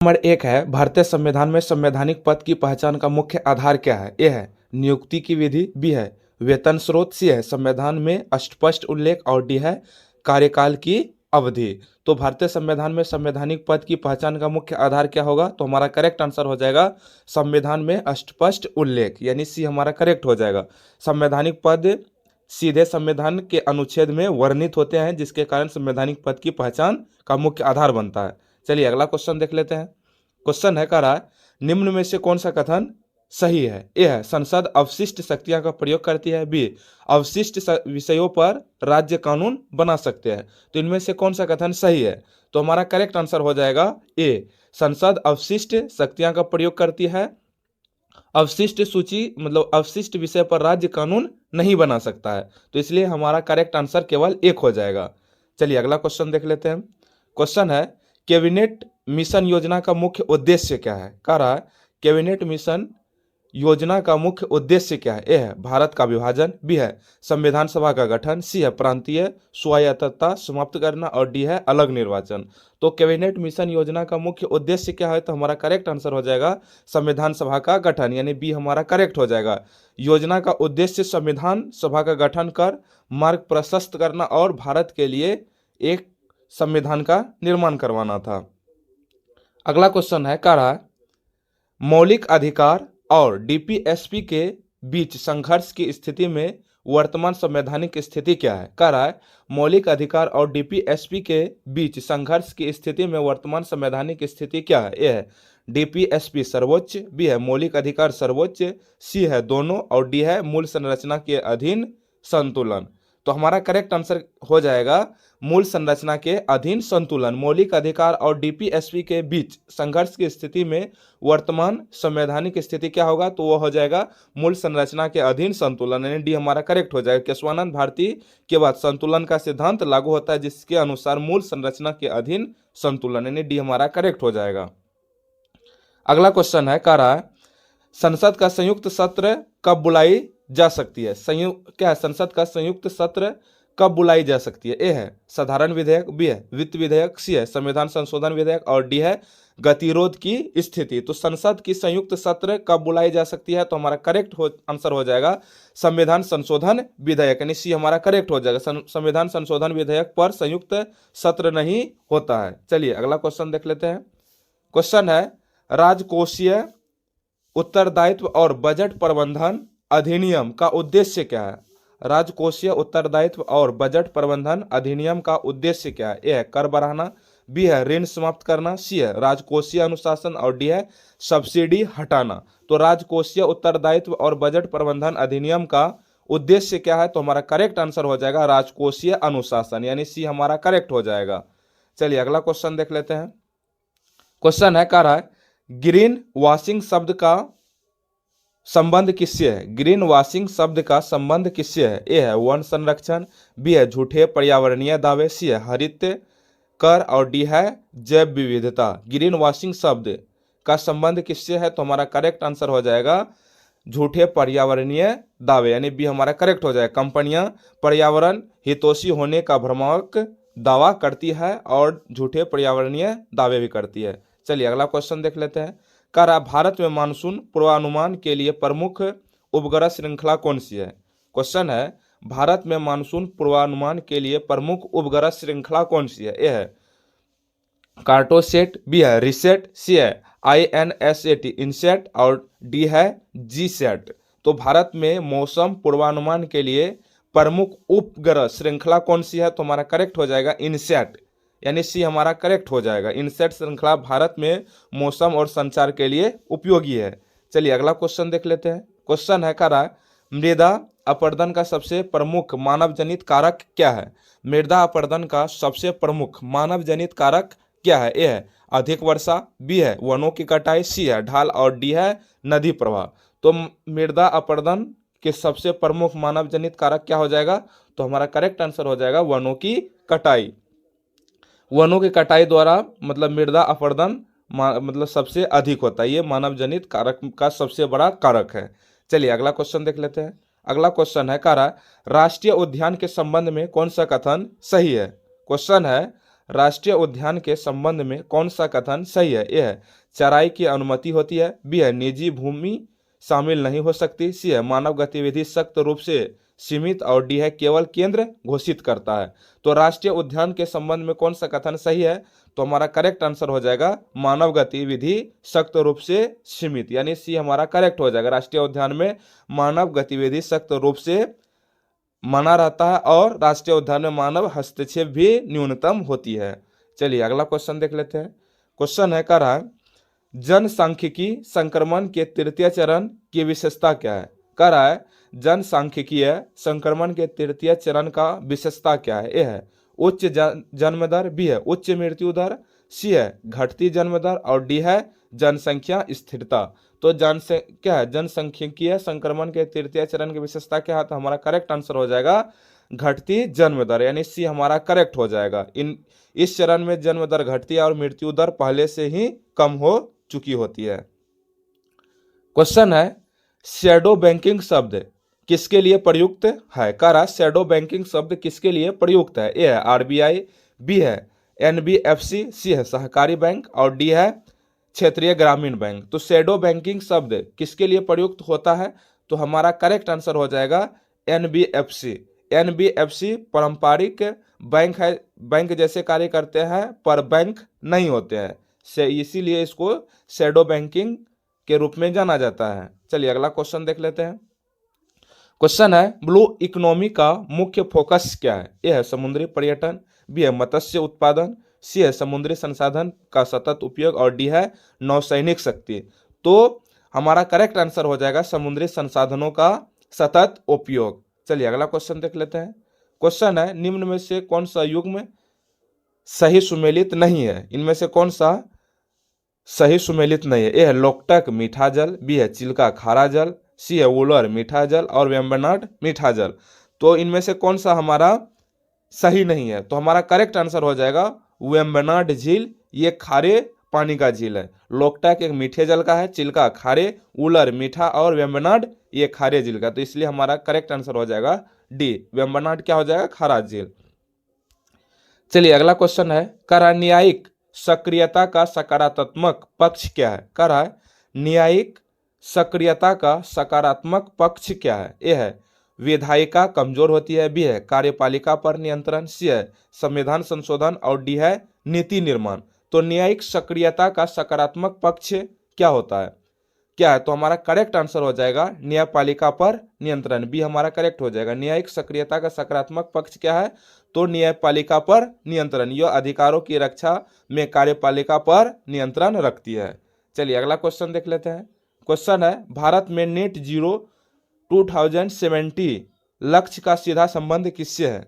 Number 1 है, भारतीय संविधान में संवैधानिक पद की पहचान का मुख्य आधार क्या है? ए है नियुक्ति की विधि, बी है वेतन स्रोत, सी है संविधान में स्पष्ट उल्लेख और डी है कार्यकाल की अवधि। तो भारतीय संविधान में संवैधानिक पद की पहचान का मुख्य आधार क्या होगा? तो हमारा करेक्ट आंसर हो जाएगा संविधान में स्पष्ट उल्लेख, यानी सी हमारा करेक्ट हो जाएगा। संवैधानिक पद सीधे संविधान के अनुच्छेद में वर्णित होते हैं, जिसके कारण संवैधानिक पद की पहचान का मुख्य आधार बनता है। चलिए अगला क्वेश्चन देख लेते हैं। क्वेश्चन है कह रहा है, निम्न में से कौन सा कथन सही है? ए है संसद अवशिष्ट शक्तियां का प्रयोग करती है, बी अवशिष्ट विषयों पर राज्य कानून बना सकते हैं। तो इनमें से कौन सा कथन सही है? तो हमारा करेक्ट आंसर हो जाएगा ए, संसद अवशिष्ट शक्तियां का प्रयोग करती है, अवशिष्ट सूची मतलब अवशिष्ट विषय पर राज्य कानून नहीं बना सकता है। तो इसलिए हमारा करेक्ट आंसर केवल एक हो जाएगा। चलिए अगला क्वेश्चन देख लेते हैं। क्वेश्चन है, कैबिनेट मिशन योजना का मुख्य उद्देश्य क्या है? कह रहा है कैबिनेट मिशन योजना का मुख्य उद्देश्य क्या है? ए है भारत का विभाजन, बी है संविधान सभा का गठन, सी है प्रांतीय स्वायत्तता समाप्त करना और डी है अलग निर्वाचन। तो कैबिनेट मिशन योजना का मुख्य उद्देश्य क्या है? तो हमारा करेक्ट आंसर हो जाएगा संविधान सभा का गठन, यानी बी हमारा करेक्ट हो जाएगा। योजना का उद्देश्य संविधान सभा का गठन कर मार्ग प्रशस्त करना और भारत के लिए एक संविधान का निर्माण करवाना था। अगला क्वेश्चन है कह रहा है, मौलिक अधिकार और डीपीएसपी के बीच संघर्ष की स्थिति में वर्तमान संवैधानिक स्थिति क्या है? कह रहा है मौलिक अधिकार और डीपीएसपी के बीच संघर्ष की स्थिति में वर्तमान संवैधानिक स्थिति क्या है? ए है डीपीएसपी सर्वोच्च, बी है मौलिक अधिकार सर्वोच्च, सी है दोनों और डी है मूल संरचना के अधीन संतुलन। तो हमारा करेक्ट आंसर हो जाएगा मूल संरचना के अधीन संतुलन। मौलिक अधिकार और डीपीएसपी के बीच संघर्ष की स्थिति में वर्तमान संवैधानिक स्थिति क्या होगा? तो वह हो जाएगा मूल संरचना के अधीन संतुलन, यानी डी हमारा करेक्ट हो जाएगा। केशवानंद भारती के बाद संतुलन का सिद्धांत लागू होता है, जिसके अनुसार मूल संरचना के अधीन संतुलन, यानी डी हमारा करेक्ट हो जाएगा। अगला क्वेश्चन है कह रहा है, संसद का संयुक्त सत्र कब बुलाई जा सकती है? संयुक्त क्या है? संसद का संयुक्त सत्र कब बुलाई जा सकती है? ए है साधारण विधेयक, बी है वित्त विधेयक, सी है संविधान संशोधन विधेयक और डी है गतिरोध की स्थिति। तो संसद की संयुक्त सत्र कब बुलाई जा सकती है? तो हमारा करेक्ट आंसर हो जाएगा संविधान संशोधन विधेयक, यानी सी हमारा करेक्ट हो जाएगा। संविधान संशोधन विधेयक पर संयुक्त सत्र नहीं होता है। चलिए अगला क्वेश्चन देख लेते हैं। क्वेश्चन है, राजकोषीय उत्तरदायित्व और बजट प्रबंधन अधिनियम का उद्देश्य क्या है? राजकोषीय उत्तरदायित्व और बजट प्रबंधन अधिनियम का उद्देश्य क्या है? ए है कर बढ़ाना, बी है ऋण समाप्त करना, सी है राजकोषीय अनुशासन और डी है सब्सिडी हटाना। तो राजकोषीय उत्तरदायित्व और बजट प्रबंधन अधिनियम का उद्देश्य क्या है? तो हमारा करेक्ट आंसर हो जाएगा राजकोषीय अनुशासन, यानी सी हमारा करेक्ट हो जाएगा। चलिए अगला क्वेश्चन देख लेते हैं। क्वेश्चन है कह रहा है, ग्रीन वॉशिंग शब्द का संबंध किससे है? ग्रीन वॉशिंग शब्द का संबंध किससे है? ए है वन संरक्षण, बी है झूठे पर्यावरणीय दावे, सी है हरित कर और डी है जैव विविधता। ग्रीन वॉशिंग शब्द का संबंध किससे है? तो हमारा करेक्ट आंसर हो जाएगा झूठे पर्यावरणीय दावे, यानी बी हमारा करेक्ट हो जाएगा। कंपनियां पर्यावरण हितैषी होने का भ्रामक दावा करती है और झूठे पर्यावरणीय दावे भी करती है। चलिए अगला क्वेश्चन देख लेते हैं। कह रहा भारत में मानसून पूर्वानुमान के लिए प्रमुख उपग्रह श्रृंखला कौन सी है? क्वेश्चन है, भारत में मानसून पूर्वानुमान के लिए प्रमुख उपग्रह श्रृंखला कौन सी है? ए है कार्टोसेट, बी है रिसेट, सी है INSAT इनसेट और डी है जीसेट। तो भारत में मौसम पूर्वानुमान के लिए प्रमुख उपग्रह श्रृंखला कौन सी है? तो हमारा करेक्ट हो जाएगा इनसेट, यानी सी हमारा करेक्ट हो जाएगा। इनसेट श्रृंखला भारत में मौसम और संचार के लिए उपयोगी है। चलिए अगला क्वेश्चन देख लेते हैं। क्वेश्चन है कह रहा है, मृदा अपरदन का सबसे प्रमुख मानव जनित कारक क्या है? मृदा अपरदन का सबसे प्रमुख मानव जनित कारक क्या है? ए है अधिक वर्षा, बी है वनों की कटाई, सी है ढाल और डी है नदी प्रवाह। तो मृदा अपरदन के सबसे प्रमुख मानव जनित कारक क्या हो जाएगा? तो हमारा करेक्ट आंसर हो जाएगा वनों की कटाई। वनों की कटाई द्वारा मतलब मृदा अपरदन मतलब सबसे अधिक होता है, ये मानव जनित कारक का सबसे बड़ा कारक है। चलिए अगला क्वेश्चन देख लेते हैं। अगला क्वेश्चन है कह रहा है, राष्ट्रीय उद्यान के संबंध में कौन सा कथन सही है? क्वेश्चन है, राष्ट्रीय उद्यान के संबंध में कौन सा कथन सही है? ए है चराई की अनुमति होती है, बी है निजी भूमि शामिल नहीं हो सकती, सी है मानव गतिविधि सख्त रूप से सीमित, और डी है केवल केंद्र घोषित करता है। तो राष्ट्रीय उद्यान के संबंध में कौन सा कथन सही है? तो हमारा करेक्ट आंसर हो जाएगा मानव गतिविधि सख्त रूप से सीमित, यानी सी हमारा करेक्ट हो जाएगा। राष्ट्रीय उद्यान में मानव गतिविधि सख्त रूप से मना रहता है और राष्ट्रीय उद्यान में मानव हस्तक्षेप भी न्यूनतम होती है। चलिए अगला क्वेश्चन देख लेते हैं। क्वेश्चन है कह रहा है जनसांख्यिकी संक्रमण के तृतीय चरण की विशेषता क्या है? कह रहा है जनसांख्यिकीय संक्रमण के तृतीय चरण का विशेषता क्या है? ए है उच्च जन्म दर, बी है उच्च मृत्यु दर, सी है घटती जन्म दर, और डी है जनसंख्या स्थिरता। तो क्या है जनसांख्यिकीय संक्रमण के तृतीय चरण की विशेषता क्या है? तो हमारा करेक्ट आंसर हो जाएगा घटती जन्म दर, यानी सी हमारा करेक्ट हो जाएगा। इस चरण में जन्म दर घटती है और मृत्यु दर पहले से ही कम हो चुकी होती है। क्वेश्चन है शैडो बैंकिंग शब्द किसके लिए प्रयुक्त है? कह रहा शैडो बैंकिंग शब्द किसके लिए प्रयुक्त है? ए है आरबीआई, बी है एनबीएफसी, सी है सहकारी बैंक, और डी है क्षेत्रीय ग्रामीण बैंक। तो शैडो बैंकिंग शब्द किसके लिए प्रयुक्त होता है? तो हमारा करेक्ट आंसर हो जाएगा एनबीएफसी। एनबीएफसी पारंपरिक बैंक है, बैंक जैसे कार्य करते हैं पर बैंक नहीं होते हैं, से इसीलिए इसको शैडो बैंकिंग के रूप में जाना जाता है। चलिए अगला क्वेश्चन देख लेते हैं। क्वेश्चन है ब्लू इकोनॉमी का मुख्य फोकस क्या है? ए है समुद्री पर्यटन, बी है मत्स्य उत्पादन, सी है समुद्री संसाधन का सतत उपयोग, और डी है नौसैनिक शक्ति। तो हमारा करेक्ट आंसर हो जाएगा समुद्री संसाधनों का सतत उपयोग। चलिए अगला क्वेश्चन देख लेते हैं। क्वेश्चन है निम्न में से कौन सा युग्म सही सुमेलित नहीं है? इनमें से कौन सा सही सुमेलित नहीं है? ए है लोकटक मीठा जल, बी है चिल्का खारा जल, सी है वुलर मीठा जल, और वेम्बनाड मीठा जल। तो इनमें से कौन सा हमारा सही नहीं है? तो हमारा करेक्ट आंसर हो जाएगा वेम्बनाड झील, ये खारे पानी का झील है। लोकटक एक मीठे जल का है, चिल्का खारे, वुलर मीठा, और वेम्बनाड ये खारे झील का। तो इसलिए हमारा करेक्ट आंसर हो जाएगा डी, वेम्बनाड क्या हो जाएगा खारा झील। चलिए अगला क्वेश्चन है कह रहा है न्यायिक सक्रियता का सकारात्मक पक्ष क्या है? कह रहा है न्यायिक सक्रियता का सकारात्मक पक्ष क्या है? ए है विधायिका कमजोर होती है, बी है कार्यपालिका पर नियंत्रण, सी है संविधान संशोधन, और डी है नीति निर्माण। तो न्यायिक सक्रियता का सकारात्मक पक्ष क्या होता है? क्या है? तो हमारा करेक्ट आंसर हो जाएगा न्यायपालिका पर नियंत्रण, बी हमारा करेक्ट हो जाएगा। न्यायिक सक्रियता का सकारात्मक पक्ष क्या है? तो न्यायपालिका पर नियंत्रण, यह अधिकारों की रक्षा में कार्यपालिका पर नियंत्रण रखती है। चलिए अगला क्वेश्चन देख लेते हैं। क्वेश्चन है भारत में नेट जीरो 2070 लक्ष्य का सीधा संबंध किससे है?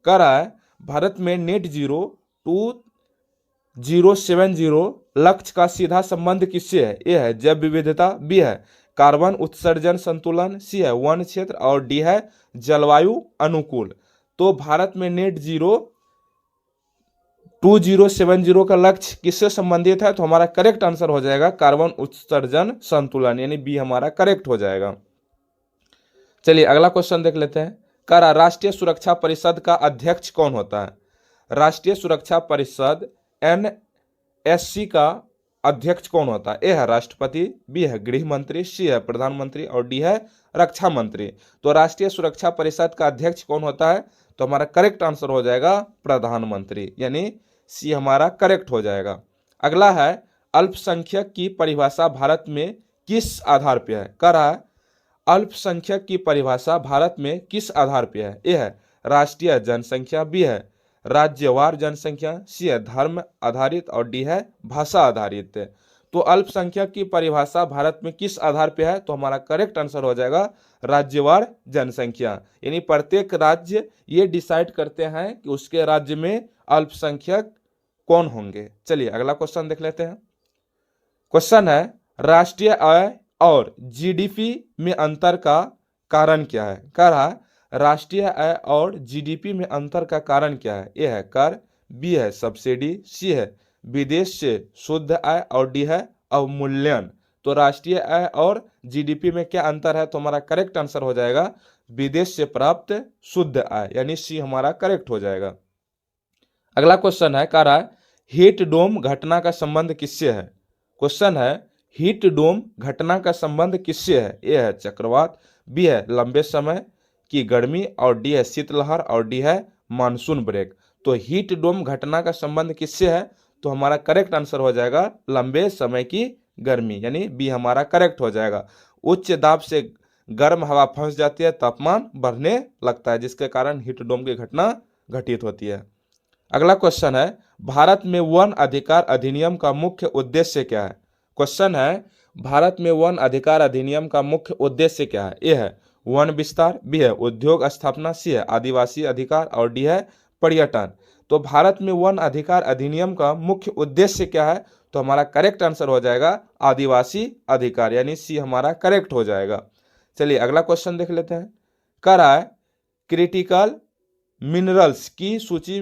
कह रहा है भारत में नेट जीरो 2070 लक्ष्य का सीधा संबंध किससे है? ए है जैव विविधता, बी है कार्बन उत्सर्जन संतुलन, सी है वन क्षेत्र, और डी है जलवायु अनुकूल। तो भारत में नेट जीरो 2070 का लक्ष्य किससे संबंधित है? तो हमारा करेक्ट आंसर हो जाएगा कार्बन उत्सर्जन संतुलन, यानी बी हमारा करेक्ट हो जाएगा। चलिए अगला क्वेश्चन देख लेते हैं। कह रहा राष्ट्रीय सुरक्षा परिषद का अध्यक्ष कौन होता है? राष्ट्रीय सुरक्षा परिषद एनएससी का अध्यक्ष कौन होता है? ए है राष्ट्रपति, बी है गृह मंत्री, सी है प्रधानमंत्री, और डी है रक्षा मंत्री। तो राष्ट्रीय सुरक्षा परिषद का अध्यक्ष कौन होता है? तो हमारा करेक्ट आंसर हो जाएगा प्रधानमंत्री, यानी सी हमारा करेक्ट हो जाएगा। अगला है अल्पसंख्यक की परिभाषा भारत में किस आधार पर है? कह रहा है अल्पसंख्यक की परिभाषा भारत में किस आधार पर है? ए है राष्ट्रीय जनसंख्या, बी है राज्यवार जनसंख्या, सी है धर्म आधारित, और डी है भाषा आधारित। तो अल्पसंख्यक की परिभाषा भारत में किस आधार पर है? तो हमारा करेक्ट आंसर हो जाएगा राज्यवार जनसंख्या, यानी प्रत्येक राज्य ये डिसाइड करते हैं कि उसके राज्य में अल्पसंख्यक कौन होंगे। चलिए अगला क्वेश्चन देख लेते हैं। क्वेश्चन है राष्ट्रीय आय और जीडीपी में अंतर का कारण क्या है? कह रहा है राष्ट्रीय आय और जीडीपी में अंतर का कारण क्या है? ए है कर, बी है सब्सिडी, सी है विदेश से शुद्ध आय, और डी है अवमूल्यन। तो राष्ट्रीय आय और जीडीपी में क्या अंतर है? तो हमारा करेक्ट आंसर हो जाएगा विदेश से प्राप्त शुद्ध आय, यानी सी हमारा करेक्ट हो जाएगा। अगला क्वेश्चन है, कह रहा है हीट डोम घटना का संबंध किससे है। क्वेश्चन है हीट डोम घटना का संबंध किससे है। ए है चक्रवात, बी है लंबे समय की गर्मी, और डी है शीतलहर, और डी है मानसून ब्रेक। तो हीट डोम घटना का संबंध किससे है, तो हमारा करेक्ट आंसर हो जाएगा लंबे समय की गर्मी, यानी बी हमारा करेक्ट हो जाएगा। उच्च दाब से गर्म हवा फंस जाती है, तापमान बढ़ने लगता है, जिसके कारण हीट डोम की घटना घटित होती है। अगला क्वेश्चन है भारत में वन अधिकार अधिनियम का मुख्य उद्देश्य क्या है। क्वेश्चन है भारत में वन अधिकार अधिनियम का मुख्य उद्देश्य क्या है। ए है वन विस्तार, बी है उद्योग स्थापना, सी है आदिवासी अधिकार, और डी है पर्यटन। तो भारत में वन अधिकार अधिनियम का मुख्य उद्देश्य क्या है, तो हमारा करेक्ट आंसर हो जाएगा आदिवासी अधिकार, यानी सी हमारा करेक्ट हो जाएगा। चलिए अगला क्वेश्चन देख लेते हैं। कह रहा है क्रिटिकल मिनरल्स की सूची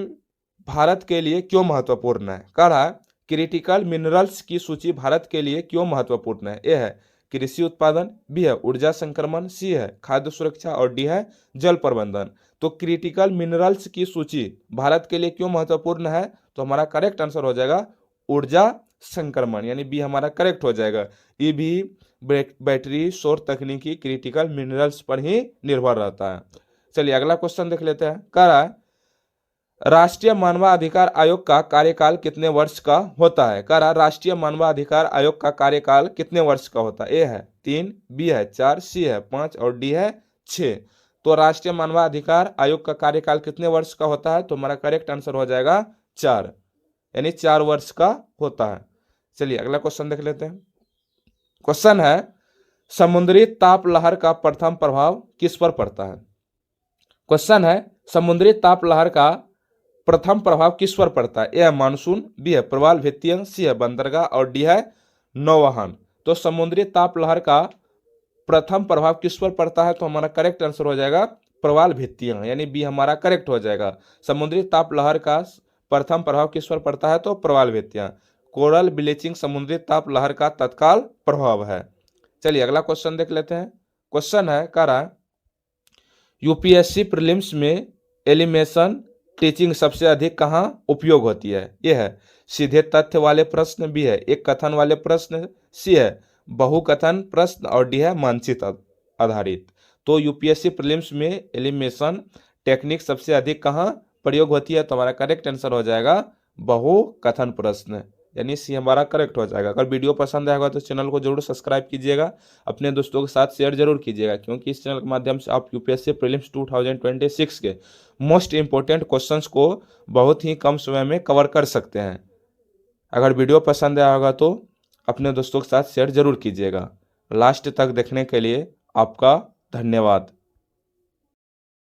भारत के लिए क्यों महत्वपूर्ण है। कह रहा है क्रिटिकल मिनरल्स की सूची भारत के लिए क्यों महत्वपूर्ण है। ए है कृषि उत्पादन, बी है ऊर्जा संक्रमण, सी है खाद्य सुरक्षा, और डी है जल प्रबंधन। तो क्रिटिकल मिनरल्स की सूची भारत के लिए क्यों महत्वपूर्ण है, तो हमारा करेक्ट आंसर हो जाएगा ऊर्जा संक्रमण, यानी बी हमारा करेक्ट हो जाएगा। ईवी, बैटरी, सौर तकनीकी क्रिटिकल मिनरल्स पर ही निर्भर रहता है। चलिए अगला क्वेश्चन देख लेते हैं। कह रहा है राष्ट्रीय मानवाधिकार आयोग का कार्यकाल कितने वर्ष का होता है। कह रहा राष्ट्रीय मानवाधिकार आयोग का कार्यकाल कितने वर्ष का होता है। ए है 3, बी है 4, सी है 5, और डी है 6। तो राष्ट्रीय मानवाधिकार आयोग का कार्यकाल कितने वर्ष का होता है, तो हमारा करेक्ट आंसर हो जाएगा 4, यानी 4 वर्ष का होता है। चलिए अगला क्वेश्चन देख लेते हैं। क्वेश्चन है समुद्री ताप लहर का प्रथम प्रभाव किस पर पड़ता है। क्वेश्चन है समुद्री ताप लहर का प्रथम प्रभाव किस पर पड़ता है। ए है मानसून, बी है प्रवाल भित्तियां, सी है बंदरगाह, और डी है नौवहन। तो समुद्री ताप लहर का प्रथम प्रभाव किस पर पड़ता है, तो हमारा करेक्ट आंसर हो जाएगा प्रवाल भित्तियां, यानी बी हमारा करेक्ट हो जाएगा। समुद्री ताप लहर का प्रथम प्रभाव किस पर पड़ता है, तो प्रवाल भित्तियां। कोरल ब्लीचिंग समुद्री ताप लहर का तत्काल प्रभाव है। चलिए अगला क्वेश्चन देख लेते हैं। क्वेश्चन है कह रहा यूपीएससी प्रीलिम्स में एलिमिनेशन टीचिंग सबसे अधिक कहाँ उपयोग होती है। ये है सीधे तथ्य वाले प्रश्न, बी है एक कथन वाले प्रश्न, सी है बहुकथन प्रश्न, और डी है मानचित्र आधारित। तो यूपीएससी प्रीलिम्स में एलिमिनेशन टेक्निक सबसे अधिक कहाँ प्रयोग होती है, तो हमारा करेक्ट आंसर हो जाएगा बहुकथन प्रश्न, यानी सी हमारा करेक्ट हो जाएगा। अगर वीडियो पसंद आएगा तो चैनल को जरूर सब्सक्राइब कीजिएगा, अपने दोस्तों के साथ शेयर जरूर कीजिएगा, क्योंकि इस चैनल के माध्यम से आप यूपीएससी प्रीलिम्स 2026 के मोस्ट इंपॉर्टेंट क्वेश्चंस को बहुत ही कम समय में कवर कर सकते हैं। अगर वीडियो पसंद आया होगा तो अपने दोस्तों के साथ शेयर जरूर कीजिएगा। लास्ट तक देखने के लिए आपका धन्यवाद।